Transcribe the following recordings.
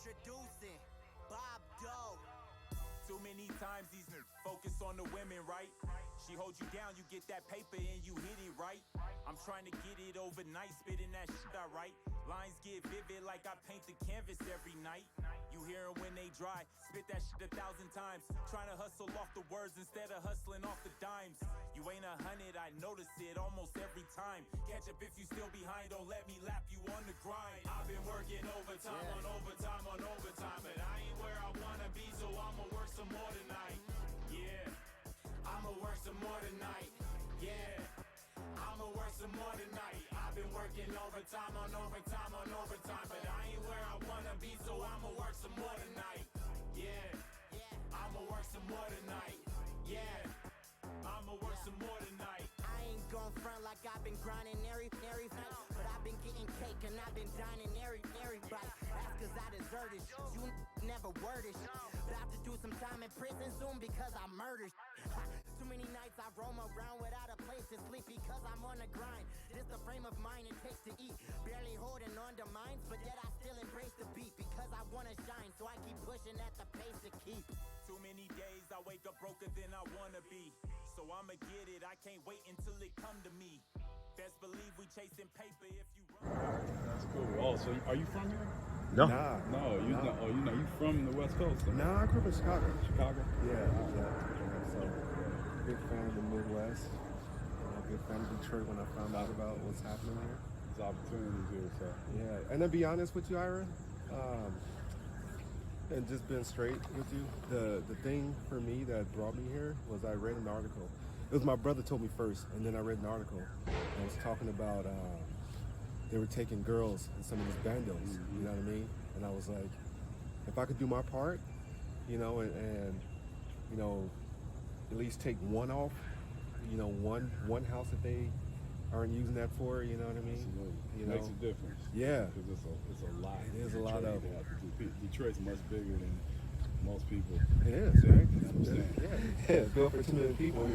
Introducing Bob Doe. Too many times these niggas focus on the women, right? She holds you down, you get that paper and you hit it right. I'm trying to get it overnight, spitting that shit I write. Lines get vivid like I paint the canvas every night. You hear them when they dry, spit that shit 1,000 times. Trying to hustle off the words instead of hustling off the dimes. You ain't 100, I notice it almost every time. Catch up if you still behind, don't let me lap you on the grind. I've been working overtime on overtime on overtime, but I ain't where I wanna be, so I'ma work some more tonight. Yeah, I'ma work some more tonight. Yeah, I'ma work some more tonight. I've been working overtime on overtime on overtime, but I ain't where I wanna be, so I'ma work some more tonight. Yeah, I'ma work some more tonight. Yeah, I'ma work some more tonight. I ain't gon' front like I've been grinding every night, but I've been getting cake and I've been dining every bite. That's cause I deserve it. You never worded. About to do some time in prison soon because I murdered. Too many nights I roam around without a place to sleep because I'm on the grind. This the frame of mind it takes to eat. Barely holding on to mines, but yet I still embrace the beat because I wanna shine, so I keep pushing at the pace to keep. Too many days I wake up broker than I wanna be, so I'ma get it, I can't wait until it come to me. Best believe we chasing paper if you run. That's cool. Oh, so are you from here? No. No, you know, oh, you from the West Coast? Though. Nah, I grew up in Chicago. Chicago? Yeah. So, big fan of the Midwest. Big fan of Detroit when I found out about what's happening here. There's opportunities here, so. Yeah, and to be honest with you, Ira, and just being straight with you, the thing for me that brought me here was I read an article. It was my brother told me first, and then I read an article. And it was talking about they were taking girls in some of these bandos, you know what I mean? And I was like, if I could do my part, you know, and you know, at least take one off, you know, one house that they aren't using that for, you know what I mean? Absolutely. You know? Makes a difference. Yeah. Because it's a lot. It is a lot of it. Detroit's much bigger than most people. It is, right? Understand. Yeah, it's built for 2 million people.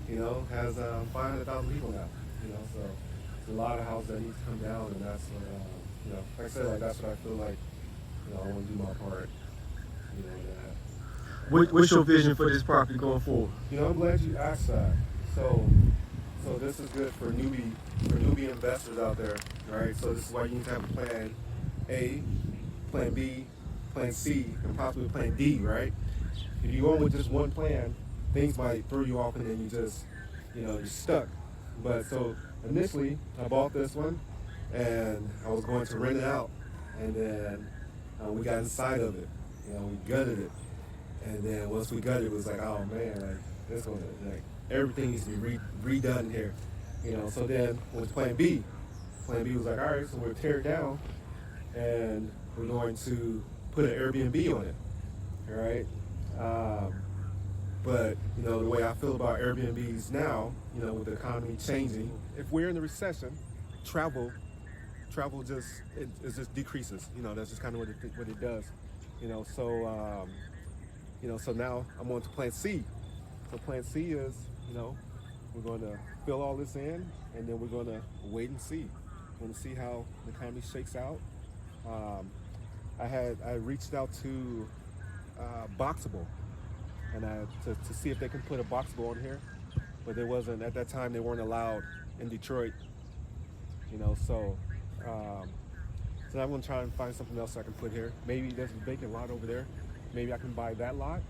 You know, has 500,000 people now. You know, so it's a lot of houses that need to come down, and that's what, you know, like I said, like that's what I feel like. You know, I want to do my part. You know, that. What's your vision for this property going forward? You know, I'm glad you asked that. So this is good for newbie investors out there, right? So this is why you need to have a plan A, plan B, plan C, and possibly plan D, right? If you go in with just one plan, things might throw you off and then you just, you know, you're stuck. But so initially, I bought this one and I was going to rent it out. And then we got inside of it. You know, we gutted it. And then once we gutted it, it was like, oh man, like, this one, like, everything needs to be redone here. You know, so then with plan B was like, all right, so we'll tear it down and we're going to put an Airbnb on it, all right? But, you know, the way I feel about Airbnbs now, you know, with the economy changing, if we're in a recession, travel just, it just decreases. You know, that's just kind of what it does. You know, so now I'm on to plan C. So plan C is, you know, we're going to fill all this in, and then we're going to wait and see. We're going to see how the economy shakes out. I reached out to Boxable, and to see if they can put a Boxable on here, but there wasn't at that time. They weren't allowed in Detroit. You know, so now I'm going to try and find something else I can put here. Maybe there's a vacant lot over there. Maybe I can buy that lot.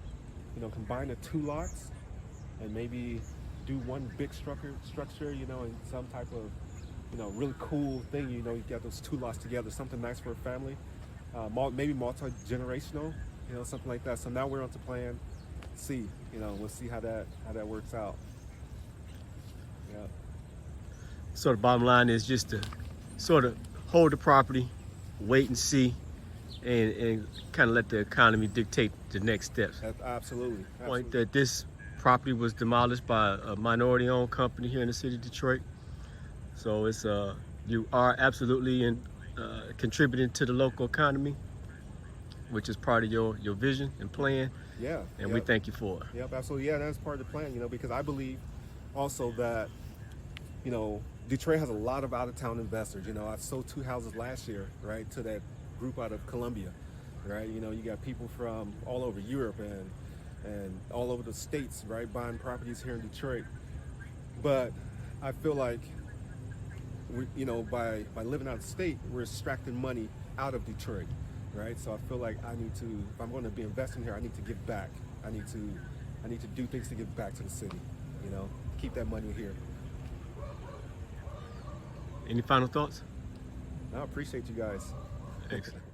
You know, combine the 2 lots, and maybe do one big structure, you know, and some type of, you know, really cool thing, you know, you get those 2 lots together, something nice for a family, maybe multi-generational, you know, something like that. So now we're on to plan C, you know, we'll see how that works out. Yeah. So the bottom line is just to sort of hold the property, wait and see, and kind of let the economy dictate the next steps. Absolutely. Point that this property was demolished by a minority-owned company here in the city of Detroit. So it's you are absolutely contributing to the local economy, which is part of your vision and plan. Yeah. And we thank you for it. Yep, absolutely. Yeah, that's part of the plan, you know, because I believe also that, you know, Detroit has a lot of out-of-town investors. You know, I sold 2 houses last year, right, to that group out of Columbia, right? You know, you got people from all over Europe and all over the states, right, buying properties here in Detroit. But I feel like you know, by living out of state, we're extracting money out of Detroit, right? So I feel like I need to, if I'm going to be investing here, I need to give back. I need to do things to give back to the city, you know, keep that money here. Any final thoughts? I appreciate you guys. Excellent.